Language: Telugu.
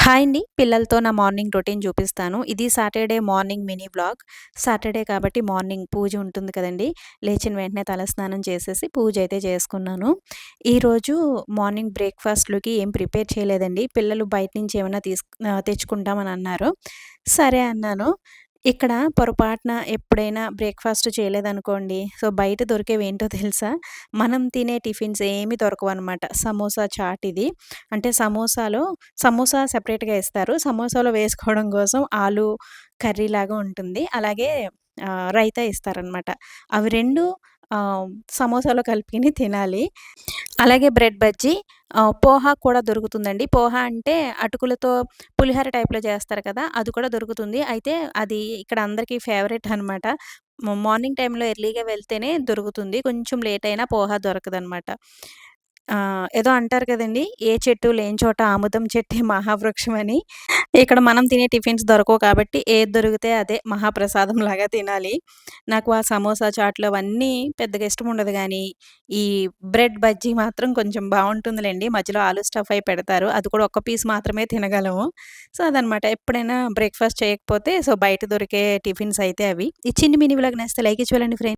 హాయ్ అండి. పిల్లలతో నా మార్నింగ్ రొటీన్ చూపిస్తాను. ఇది Saturday morning mini vlog. Saturday కాబట్టి మార్నింగ్ పూజ ఉంటుంది కదండీ! లేచిన వెంటనే తలస్నానం చేసేసి పూజ అయితే చేసుకున్నాను. ఈరోజు మార్నింగ్ బ్రేక్‌ఫాస్ట్‌లోకి ఏం ప్రిపేర్ చేయలేదండి. పిల్లలు బయట నుంచి ఏమన్నా తెచ్చుకుంటామని అన్నారు. సరే అన్నాను. ఇక్కడ పొరపాటున ఎప్పుడైనా బ్రేక్‌ఫాస్ట్ చేయలేదనుకోండి, సో, బయట దొరికేవేంటో తెలుసా? మనం తినే టిఫిన్స్ ఏమి దొరకవనమాట. సమోసా చాట్ ఇది. అంటే సమోసా సెపరేట్‌గా ఇస్తారు. సమోసాలో వేసుకోవడం కోసం ఆలు కర్రీలాగా ఉంటుంది. అలాగే రైతా ఇస్తారనమాట. అవి 2 ఆహ్, సమోసాలో కలుపుకొని తినాలి. అలాగే బ్రెడ్ బజ్జీ, పోహా కూడా దొరుకుతుందండి. పోహా అంటే అటుకులతో పులిహోర టైప్‌లో చేస్తారు కదా! అది కూడా దొరుకుతుంది. అయితే అది ఇక్కడ అందరికీ ఫేవరెట్ అనమాట. మార్నింగ్ టైమ్‌లో ఎర్లీగా వెళ్తేనే దొరుకుతుంది. కొంచెం లేట్ అయినా పోహా దొరకదనమాట. ఏదో అంటారు కదండీ! ఏ చెట్టు లేని చోట ఆముదం చెట్టే మహావృక్షం అని. ఇక్కడ మనం తినే టిఫిన్స్ దొరకవు కాబట్టి ఏది దొరికితే అదే మహాప్రసాదంలాగా తినాలి. నాకు ఆ సమోసా చాట్‌లు అవన్నీ పెద్దగా ఇష్టముండదు గానీ, ఈ బ్రెడ్ బజ్జీ మాత్రం కొంచెం బావుంటుందిలెండి. మధ్యలో ఆలు స్టఫ్ అయి పెడతారు. అది కూడా ఒక్క పీస్ మాత్రమే తినగలము. సో, అదనమాట. ఎప్పుడైనా బ్రేక్‌ఫాస్ట్ చేయకపోతే బయట దొరికే టిఫిన్స్ అయితే అవి. ఈ చిన్ని మినీ వ్లాగ్ నచ్చితే లైక్ ఇచ్చి వెళ్ళండి ఫ్రెండ్స్.